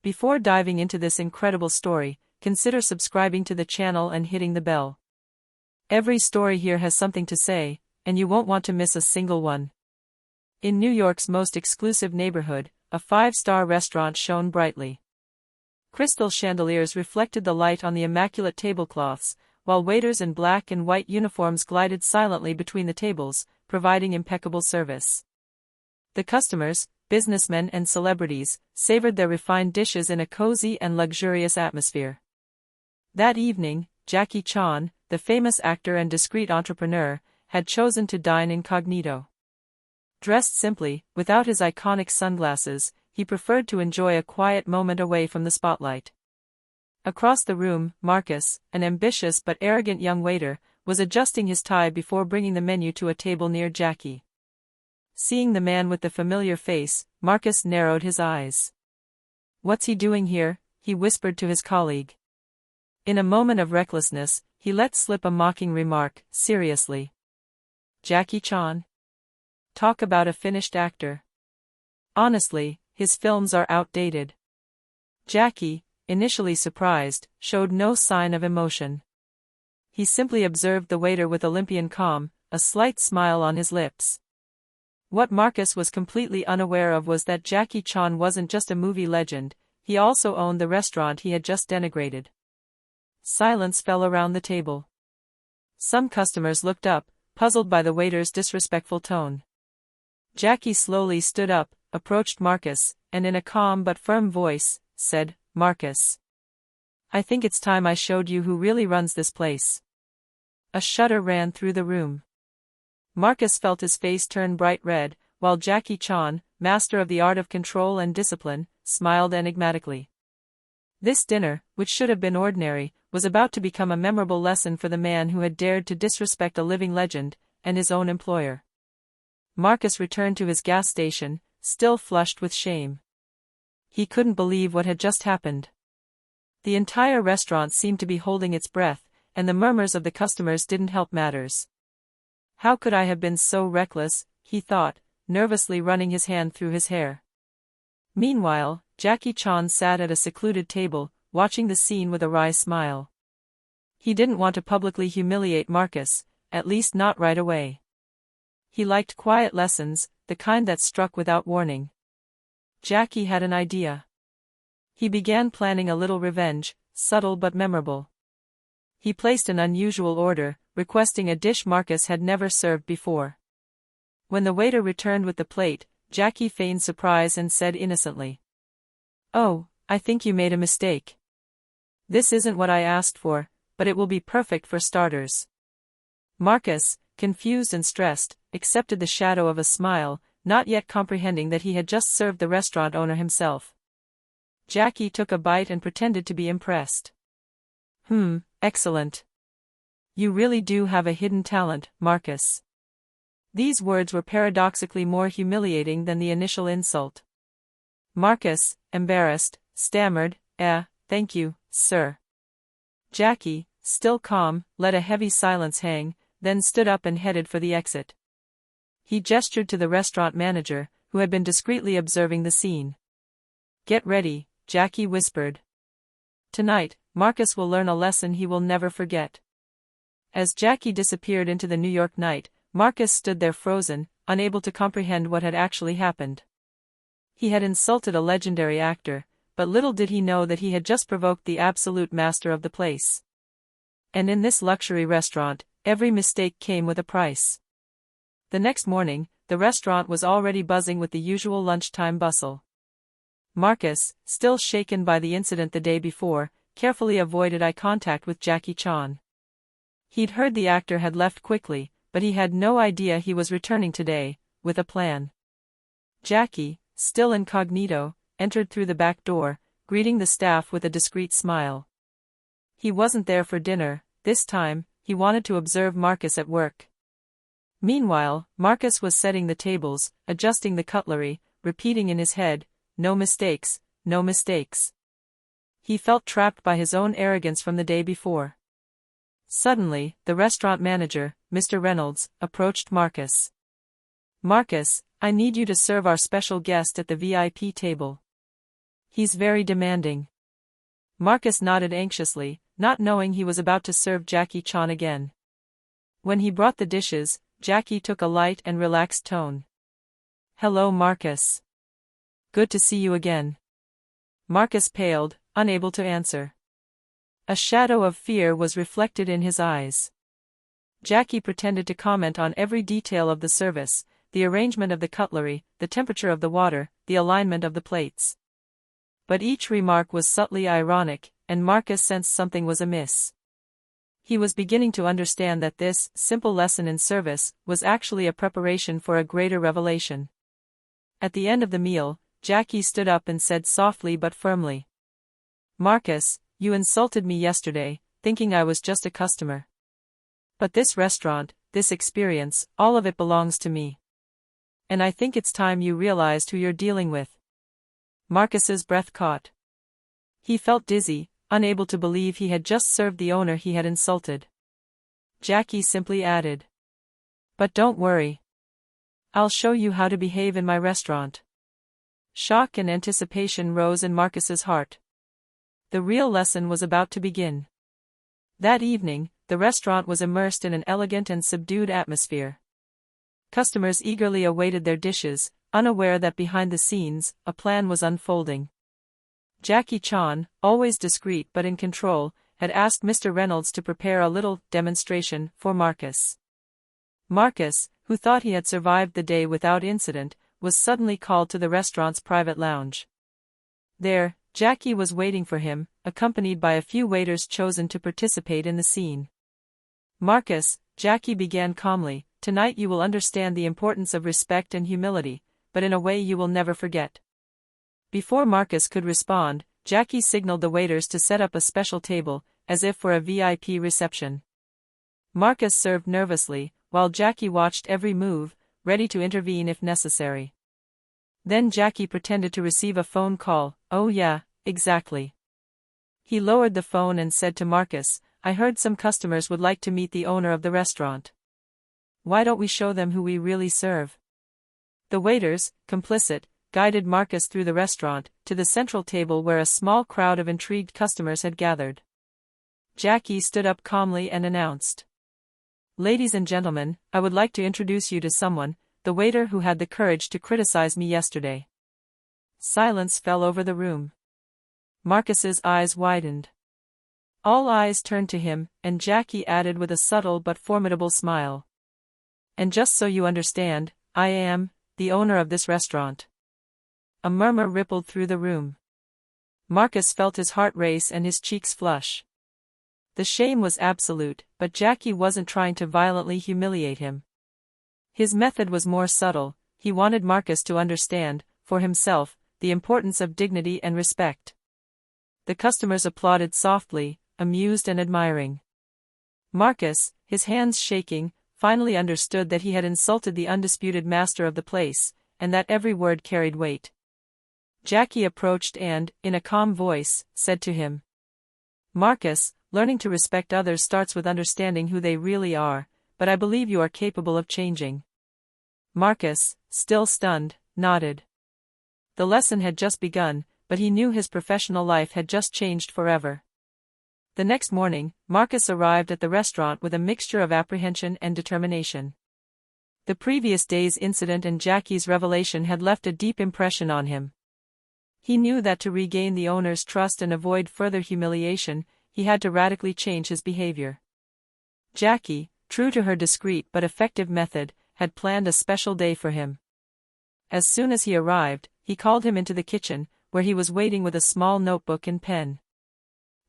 Before diving into this incredible story, consider subscribing to the channel and hitting the bell. Every story here has something to say, and you won't want to miss a single one. In New York's most exclusive neighborhood, a five-star restaurant shone brightly. Crystal chandeliers reflected the light on the immaculate tablecloths, while waiters in black and white uniforms glided silently between the tables, providing impeccable service. The customers, businessmen and celebrities, savored their refined dishes in a cozy and luxurious atmosphere. That evening, Jackie Chan, the famous actor and discreet entrepreneur, had chosen to dine incognito. Dressed simply, without his iconic sunglasses, he preferred to enjoy a quiet moment away from the spotlight. Across the room, Marcus, an ambitious but arrogant young waiter, was adjusting his tie before bringing the menu to a table near Jackie. Seeing the man with the familiar face, Marcus narrowed his eyes. "What's he doing here?" he whispered to his colleague. In a moment of recklessness, he let slip a mocking remark, seriously. "Jackie Chan? Talk about a finished actor. Honestly, his films are outdated." Jackie, initially surprised, showed no sign of emotion. He simply observed the waiter with Olympian calm, a slight smile on his lips. What Marcus was completely unaware of was that Jackie Chan wasn't just a movie legend, he also owned the restaurant he had just denigrated. Silence fell around the table. Some customers looked up, puzzled by the waiter's disrespectful tone. Jackie slowly stood up, approached Marcus, and in a calm but firm voice, said, "Marcus, I think it's time I showed you who really runs this place." A shudder ran through the room. Marcus felt his face turn bright red, while Jackie Chan, master of the art of control and discipline, smiled enigmatically. This dinner, which should have been ordinary, was about to become a memorable lesson for the man who had dared to disrespect a living legend, and his own employer. Marcus returned to his gas station, still flushed with shame. He couldn't believe what had just happened. The entire restaurant seemed to be holding its breath, and the murmurs of the customers didn't help matters. How could I have been so reckless, he thought, nervously running his hand through his hair. Meanwhile, Jackie Chan sat at a secluded table, watching the scene with a wry smile. He didn't want to publicly humiliate Marcus, at least not right away. He liked quiet lessons, the kind that struck without warning. Jackie had an idea. He began planning a little revenge, subtle but memorable. He placed an unusual order, requesting a dish Marcus had never served before. When the waiter returned with the plate, Jackie feigned surprise and said innocently, "Oh, I think you made a mistake. This isn't what I asked for, but it will be perfect for starters." Marcus, confused and stressed, accepted the shadow of a smile, not yet comprehending that he had just served the restaurant owner himself. Jackie took a bite and pretended to be impressed. Excellent. You really do have a hidden talent, Marcus." These words were paradoxically more humiliating than the initial insult. Marcus, embarrassed, stammered, "Thank you, sir." Jackie, still calm, let a heavy silence hang, then stood up and headed for the exit. He gestured to the restaurant manager, who had been discreetly observing the scene. "Get ready," Jackie whispered. "Tonight, Marcus will learn a lesson he will never forget." As Jackie disappeared into the New York night, Marcus stood there frozen, unable to comprehend what had actually happened. He had insulted a legendary actor, but little did he know that he had just provoked the absolute master of the place. And in this luxury restaurant, every mistake came with a price. The next morning, the restaurant was already buzzing with the usual lunchtime bustle. Marcus, still shaken by the incident the day before, carefully avoided eye contact with Jackie Chan. He'd heard the actor had left quickly, but he had no idea he was returning today, with a plan. Jackie, still incognito, entered through the back door, greeting the staff with a discreet smile. He wasn't there for dinner, this time, he wanted to observe Marcus at work. Meanwhile, Marcus was setting the tables, adjusting the cutlery, repeating in his head, "No mistakes, no mistakes." He felt trapped by his own arrogance from the day before. Suddenly, the restaurant manager, Mr. Reynolds, approached Marcus. "Marcus, I need you to serve our special guest at the VIP table." He's very demanding. Marcus nodded anxiously, not knowing he was about to serve Jackie Chan again. When he brought the dishes, Jackie took a light and relaxed tone. "Hello, Marcus. Good to see you again." Marcus paled, unable to answer. A shadow of fear was reflected in his eyes. Jackie pretended to comment on every detail of the service, the arrangement of the cutlery, the temperature of the water, the alignment of the plates. But each remark was subtly ironic, and Marcus sensed something was amiss. He was beginning to understand that this simple lesson in service was actually a preparation for a greater revelation. At the end of the meal, Jackie stood up and said softly but firmly, "Marcus, you insulted me yesterday, thinking I was just a customer. But this restaurant, this experience, all of it belongs to me. And I think it's time you realized who you're dealing with." Marcus's breath caught. He felt dizzy, unable to believe he had just served the owner he had insulted. Jackie simply added, "But don't worry. I'll show you how to behave in my restaurant." Shock and anticipation rose in Marcus's heart. The real lesson was about to begin. That evening, the restaurant was immersed in an elegant and subdued atmosphere. Customers eagerly awaited their dishes, unaware that behind the scenes, a plan was unfolding. Jackie Chan, always discreet but in control, had asked Mr. Reynolds to prepare a little demonstration for Marcus. Marcus, who thought he had survived the day without incident, was suddenly called to the restaurant's private lounge. There, Jackie was waiting for him, accompanied by a few waiters chosen to participate in the scene. "Marcus," Jackie began calmly, "tonight you will understand the importance of respect and humility, but in a way you will never forget." Before Marcus could respond, Jackie signaled the waiters to set up a special table, as if for a VIP reception. Marcus served nervously, while Jackie watched every move, ready to intervene if necessary. Then Jackie pretended to receive a phone call. "Oh yeah, exactly." He lowered the phone and said to Marcus, "I heard some customers would like to meet the owner of the restaurant. Why don't we show them who we really serve?" The waiters, complicit, guided Marcus through the restaurant, to the central table where a small crowd of intrigued customers had gathered. Jackie stood up calmly and announced, "Ladies and gentlemen, I would like to introduce you to someone, the waiter who had the courage to criticize me yesterday." Silence fell over the room. Marcus's eyes widened. All eyes turned to him, and Jackie added with a subtle but formidable smile, "And just so you understand, I am the owner of this restaurant." A murmur rippled through the room. Marcus felt his heart race and his cheeks flush. The shame was absolute, but Jackie wasn't trying to violently humiliate him. His method was more subtle. He wanted Marcus to understand, for himself, the importance of dignity and respect. The customers applauded softly, amused and admiring. Marcus, his hands shaking, finally understood that he had insulted the undisputed master of the place, and that every word carried weight. Jackie approached and, in a calm voice, said to him, "Marcus, learning to respect others starts with understanding who they really are, but I believe you are capable of changing." Marcus, still stunned, nodded. The lesson had just begun, but he knew his professional life had just changed forever. The next morning, Marcus arrived at the restaurant with a mixture of apprehension and determination. The previous day's incident and Jackie's revelation had left a deep impression on him. He knew that to regain the owner's trust and avoid further humiliation, he had to radically change his behavior. Jackie, true to her discreet but effective method, had planned a special day for him. As soon as he arrived, he called him into the kitchen, where he was waiting with a small notebook and pen.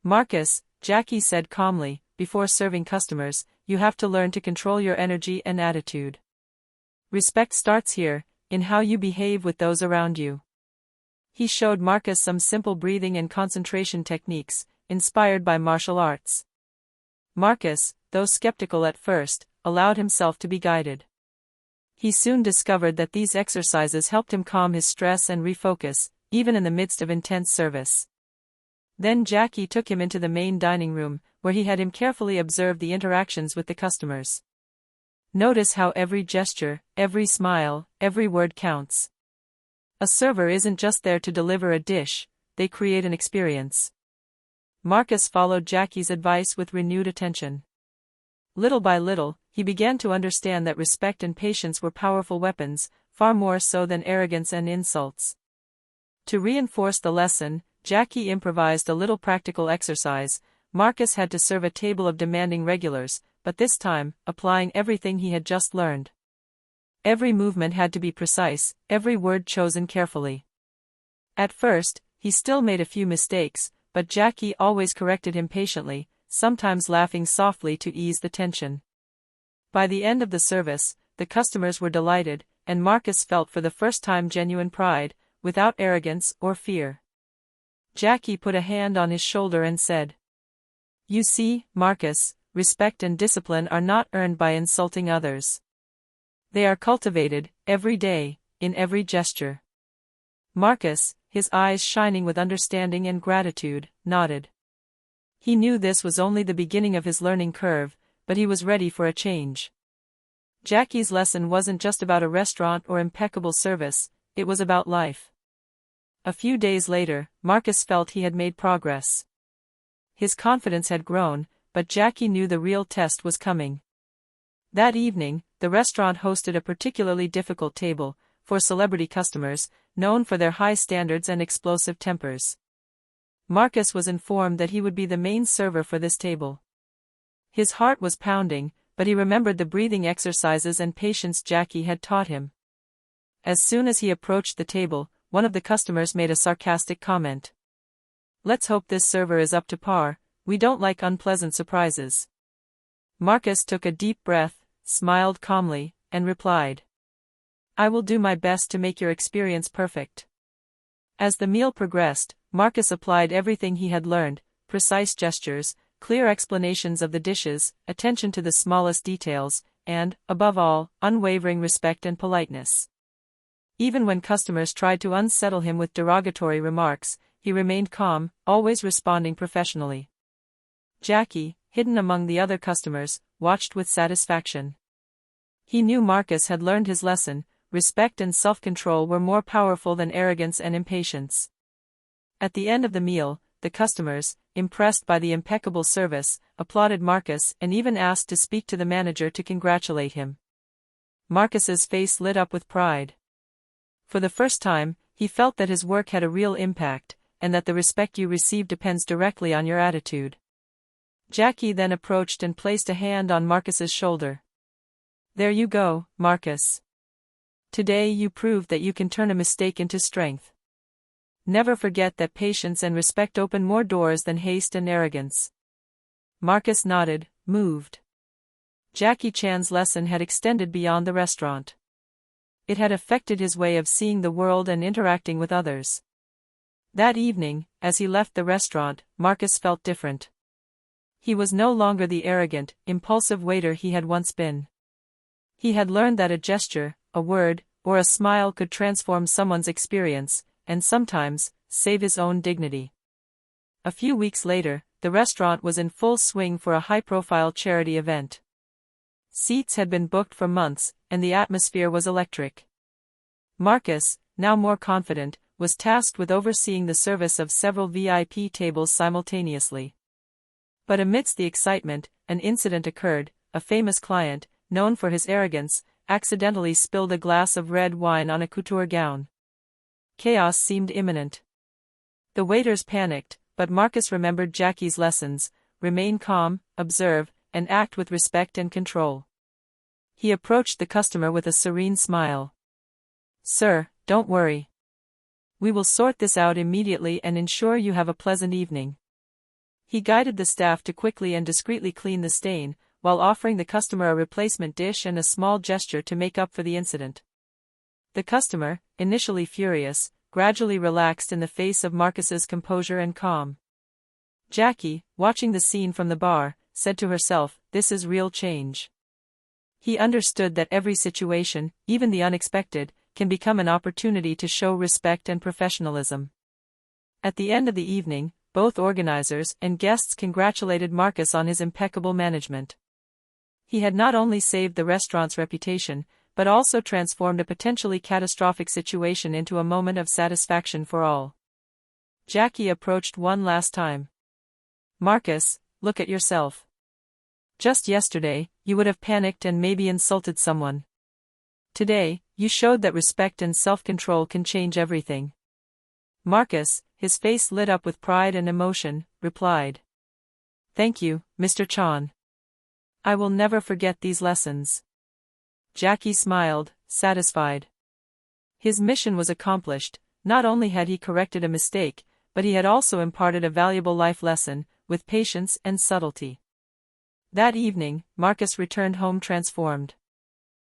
"Marcus," Jackie said calmly, "before serving customers, you have to learn to control your energy and attitude. Respect starts here, in how you behave with those around you." He showed Marcus some simple breathing and concentration techniques, inspired by martial arts. Marcus, though skeptical at first, allowed himself to be guided. He soon discovered that these exercises helped him calm his stress and refocus, even in the midst of intense service. Then Jackie took him into the main dining room, where he had him carefully observe the interactions with the customers. "Notice how every gesture, every smile, every word counts. A server isn't just there to deliver a dish, they create an experience. Marcus followed Jackie's advice with renewed attention. Little by little, he began to understand that respect and patience were powerful weapons, far more so than arrogance and insults. To reinforce the lesson, Jackie improvised a little practical exercise. Marcus had to serve a table of demanding regulars, but this time, applying everything he had just learned. Every movement had to be precise, every word chosen carefully. At first, he still made a few mistakes, but Jackie always corrected him patiently, sometimes laughing softly to ease the tension. By the end of the service, the customers were delighted, and Marcus felt for the first time genuine pride, without arrogance or fear. Jackie put a hand on his shoulder and said, "You see, Marcus, respect and discipline are not earned by insulting others. They are cultivated, every day, in every gesture." Marcus, his eyes shining with understanding and gratitude, nodded. He knew this was only the beginning of his learning curve, but he was ready for a change. Jackie's lesson wasn't just about a restaurant or impeccable service, it was about life. A few days later, Marcus felt he had made progress. His confidence had grown, but Jackie knew the real test was coming. That evening, the restaurant hosted a particularly difficult table, for celebrity customers, known for their high standards and explosive tempers. Marcus was informed that he would be the main server for this table. His heart was pounding, but he remembered the breathing exercises and patience Jackie had taught him. As soon as he approached the table, one of the customers made a sarcastic comment. "Let's hope this server is up to par, we don't like unpleasant surprises." Marcus took a deep breath, smiled calmly, and replied, "I will do my best to make your experience perfect." As the meal progressed, Marcus applied everything he had learned: precise gestures, clear explanations of the dishes, attention to the smallest details, and, above all, unwavering respect and politeness. Even when customers tried to unsettle him with derogatory remarks, he remained calm, always responding professionally. Jackie, hidden among the other customers, watched with satisfaction. He knew Marcus had learned his lesson: respect and self-control were more powerful than arrogance and impatience. At the end of the meal, the customers, impressed by the impeccable service, applauded Marcus and even asked to speak to the manager to congratulate him. Marcus's face lit up with pride. For the first time, he felt that his work had a real impact, and that the respect you receive depends directly on your attitude. Jackie then approached and placed a hand on Marcus's shoulder. "There you go, Marcus. Today you proved that you can turn a mistake into strength. Never forget that patience and respect open more doors than haste and arrogance." Marcus nodded, moved. Jackie Chan's lesson had extended beyond the restaurant. It had affected his way of seeing the world and interacting with others. That evening, as he left the restaurant, Marcus felt different. He was no longer the arrogant, impulsive waiter he had once been. He had learned that a gesture, a word, or a smile could transform someone's experience, and sometimes, save his own dignity. A few weeks later, the restaurant was in full swing for a high-profile charity event. Seats had been booked for months, and the atmosphere was electric. Marcus, now more confident, was tasked with overseeing the service of several VIP tables simultaneously. But amidst the excitement, an incident occurred. A famous client, known for his arrogance, accidentally spilled a glass of red wine on a couture gown. Chaos seemed imminent. The waiters panicked, but Marcus remembered Jackie's lessons: remain calm, observe, and act with respect and control. He approached the customer with a serene smile. "Sir, don't worry. We will sort this out immediately and ensure you have a pleasant evening." He guided the staff to quickly and discreetly clean the stain, while offering the customer a replacement dish and a small gesture to make up for the incident. The customer, initially furious, gradually relaxed in the face of Marcus's composure and calm. Jackie, watching the scene from the bar, said to herself, "This is real change." He understood that every situation, even the unexpected, can become an opportunity to show respect and professionalism. At the end of the evening, both organizers and guests congratulated Marcus on his impeccable management. He had not only saved the restaurant's reputation, but also transformed a potentially catastrophic situation into a moment of satisfaction for all. Jackie approached one last time. Marcus, look at yourself. Just yesterday, you would have panicked and maybe insulted someone. Today, you showed that respect and self-control can change everything. Marcus, his face lit up with pride and emotion, replied. Thank you, Mr. Chan. I will never forget these lessons. Jackie smiled, satisfied. His mission was accomplished. Not only had he corrected a mistake, but he had also imparted a valuable life lesson, with patience and subtlety. That evening, Marcus returned home transformed.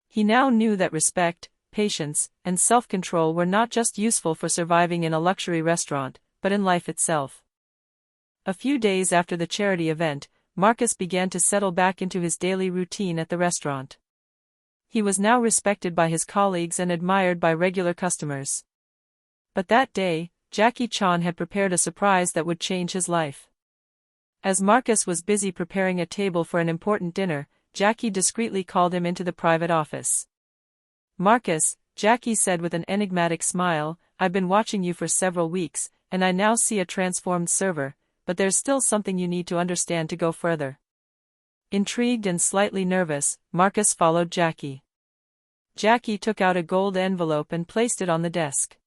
He now knew that respect, patience, and self-control were not just useful for surviving in a luxury restaurant, but in life itself. A few days after the charity event, Marcus began to settle back into his daily routine at the restaurant. He was now respected by his colleagues and admired by regular customers. But that day, Jackie Chan had prepared a surprise that would change his life. As Marcus was busy preparing a table for an important dinner, Jackie discreetly called him into the private office. Marcus, Jackie said with an enigmatic smile, I've been watching you for several weeks, and I now see a transformed server, but there's still something you need to understand to go further. Intrigued and slightly nervous, Marcus followed Jackie. Jackie took out a gold envelope and placed it on the desk.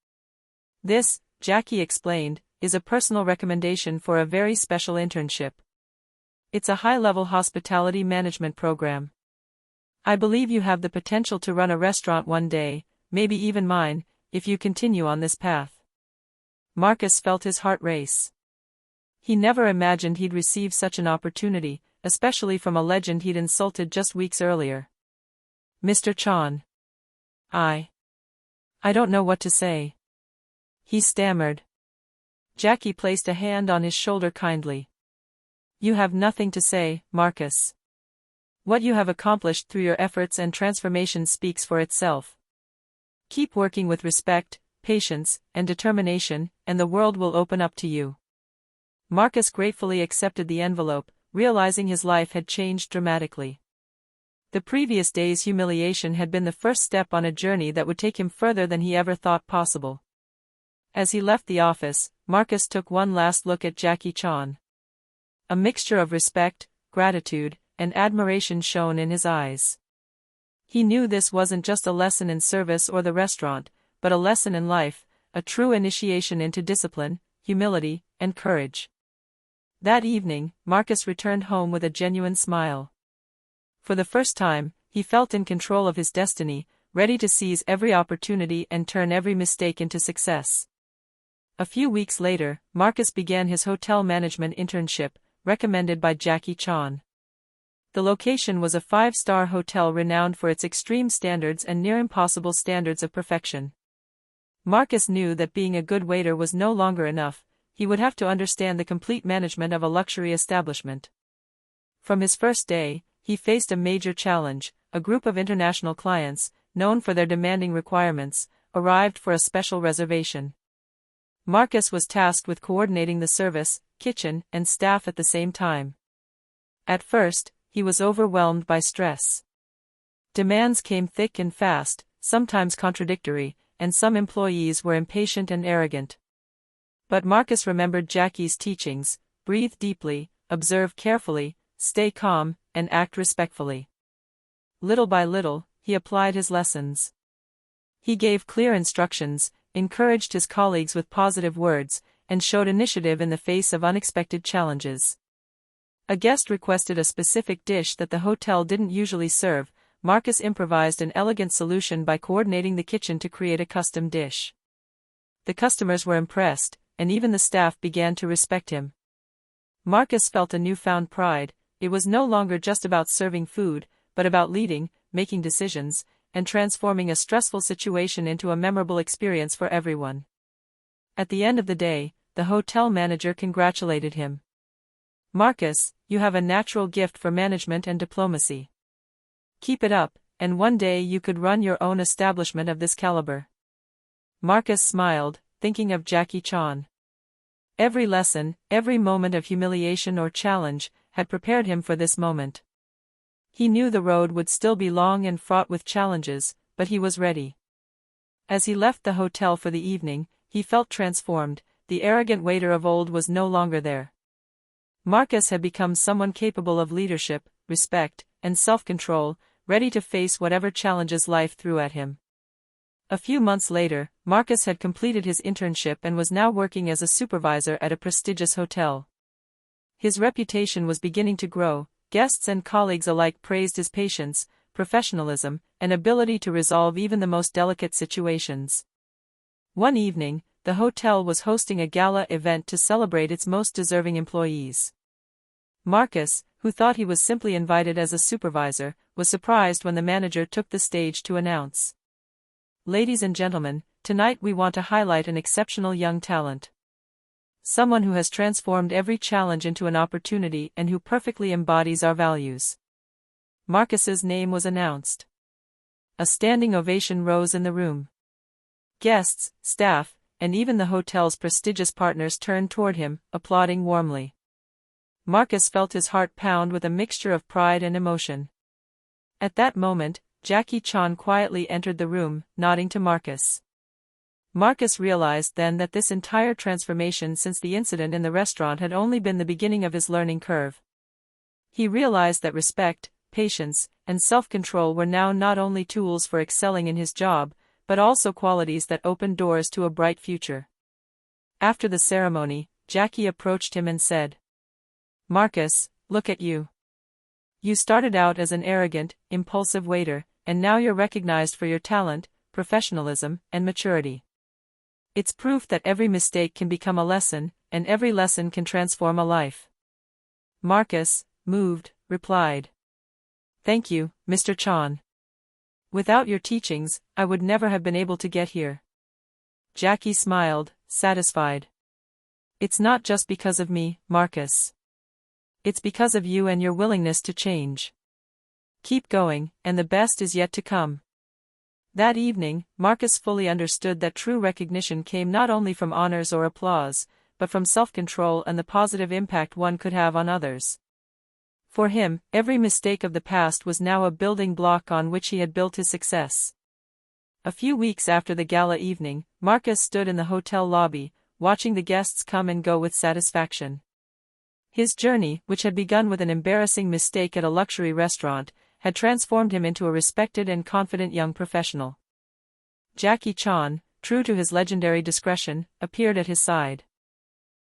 This, Jackie explained, is a personal recommendation for a very special internship. It's a high-level hospitality management program. I believe you have the potential to run a restaurant one day, maybe even mine, if you continue on this path. Marcus felt his heart race. He never imagined he'd receive such an opportunity, especially from a legend he'd insulted just weeks earlier. Mr. Chan. I don't know what to say. He stammered. Jackie placed a hand on his shoulder kindly. You have nothing to say, Marcus. What you have accomplished through your efforts and transformation speaks for itself. Keep working with respect, patience, and determination, and the world will open up to you. Marcus gratefully accepted the envelope, realizing his life had changed dramatically. The previous day's humiliation had been the first step on a journey that would take him further than he ever thought possible. As he left the office, Marcus took one last look at Jackie Chan. A mixture of respect, gratitude, and admiration shone in his eyes. He knew this wasn't just a lesson in service or the restaurant, but a lesson in life, a true initiation into discipline, humility, and courage. That evening, Marcus returned home with a genuine smile. For the first time, he felt in control of his destiny, ready to seize every opportunity and turn every mistake into success. A few weeks later, Marcus began his hotel management internship, recommended by Jackie Chan. The location was a 5-star hotel renowned for its extreme standards and near-impossible standards of perfection. Marcus knew that being a good waiter was no longer enough, he would have to understand the complete management of a luxury establishment. From his first day, he faced a major challenge. A group of international clients, known for their demanding requirements, arrived for a special reservation. Marcus was tasked with coordinating the service, kitchen, and staff at the same time. At first, he was overwhelmed by stress. Demands came thick and fast, sometimes contradictory, and some employees were impatient and arrogant. But Marcus remembered Jackie's teachings: breathe deeply, observe carefully, stay calm, and act respectfully. Little by little, he applied his lessons. He gave clear instructions, encouraged his colleagues with positive words, and showed initiative in the face of unexpected challenges. A guest requested a specific dish that the hotel didn't usually serve. Marcus improvised an elegant solution by coordinating the kitchen to create a custom dish. The customers were impressed, and even the staff began to respect him. Marcus felt a newfound pride. It was no longer just about serving food, but about leading, making decisions, and transforming a stressful situation into a memorable experience for everyone. At the end of the day, the hotel manager congratulated him. Marcus, you have a natural gift for management and diplomacy. Keep it up, and one day you could run your own establishment of this caliber. Marcus smiled, thinking of Jackie Chan. Every lesson, every moment of humiliation or challenge, had prepared him for this moment. He knew the road would still be long and fraught with challenges, but he was ready. As he left the hotel for the evening, he felt transformed, the arrogant waiter of old was no longer there. Marcus had become someone capable of leadership, respect, and self-control, ready to face whatever challenges life threw at him. A few months later, Marcus had completed his internship and was now working as a supervisor at a prestigious hotel. His reputation was beginning to grow. Guests and colleagues alike praised his patience, professionalism, and ability to resolve even the most delicate situations. One evening, the hotel was hosting a gala event to celebrate its most deserving employees. Marcus, who thought he was simply invited as a supervisor, was surprised when the manager took the stage to announce, "Ladies and gentlemen, tonight we want to highlight an exceptional young talent. Someone who has transformed every challenge into an opportunity and who perfectly embodies our values." Marcus's name was announced. A standing ovation rose in the room. Guests, staff, and even the hotel's prestigious partners turned toward him, applauding warmly. Marcus felt his heart pound with a mixture of pride and emotion. At that moment, Jackie Chan quietly entered the room, nodding to Marcus. Marcus realized then that this entire transformation since the incident in the restaurant had only been the beginning of his learning curve. He realized that respect, patience, and self-control were now not only tools for excelling in his job, but also qualities that opened doors to a bright future. After the ceremony, Jackie approached him and said, "Marcus, look at you. You started out as an arrogant, impulsive waiter, and now you're recognized for your talent, professionalism, and maturity. It's proof that every mistake can become a lesson, and every lesson can transform a life." Marcus, moved, replied, "Thank you, Mr. Chan. Without your teachings, I would never have been able to get here." Jackie smiled, satisfied. "It's not just because of me, Marcus. It's because of you and your willingness to change. Keep going, and the best is yet to come." That evening, Marcus fully understood that true recognition came not only from honors or applause, but from self-control and the positive impact one could have on others. For him, every mistake of the past was now a building block on which he had built his success. A few weeks after the gala evening, Marcus stood in the hotel lobby, watching the guests come and go with satisfaction. His journey, which had begun with an embarrassing mistake at a luxury restaurant, had transformed him into a respected and confident young professional. Jackie Chan, true to his legendary discretion, appeared at his side.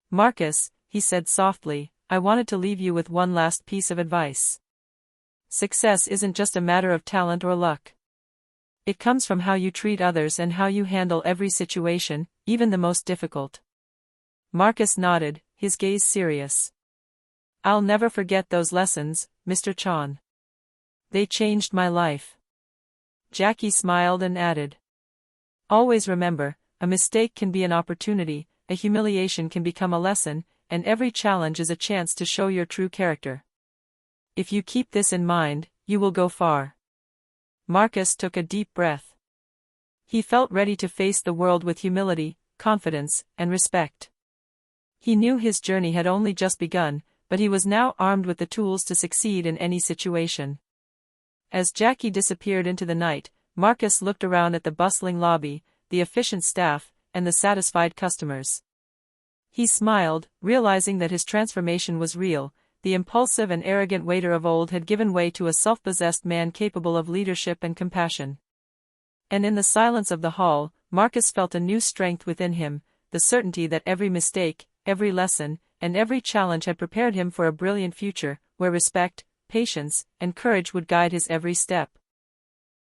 "Marcus," he said softly, "I wanted to leave you with one last piece of advice. Success isn't just a matter of talent or luck. It comes from how you treat others and how you handle every situation, even the most difficult." Marcus nodded, his gaze serious. "I'll never forget those lessons, Mr. Chan. They changed my life." Jackie smiled and added, "Always remember, a mistake can be an opportunity, a humiliation can become a lesson, and every challenge is a chance to show your true character. If you keep this in mind, you will go far." Marcus took a deep breath. He felt ready to face the world with humility, confidence, and respect. He knew his journey had only just begun, but he was now armed with the tools to succeed in any situation. As Jackie disappeared into the night, Marcus looked around at the bustling lobby, the efficient staff, and the satisfied customers. He smiled, realizing that his transformation was real. The impulsive and arrogant waiter of old had given way to a self-possessed man capable of leadership and compassion. And in the silence of the hall, Marcus felt a new strength within him, the certainty that every mistake, every lesson, and every challenge had prepared him for a brilliant future, where respect, patience, and courage would guide his every step.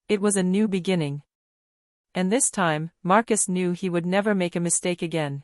It was a new beginning. And this time, Marcus knew he would never make a mistake again.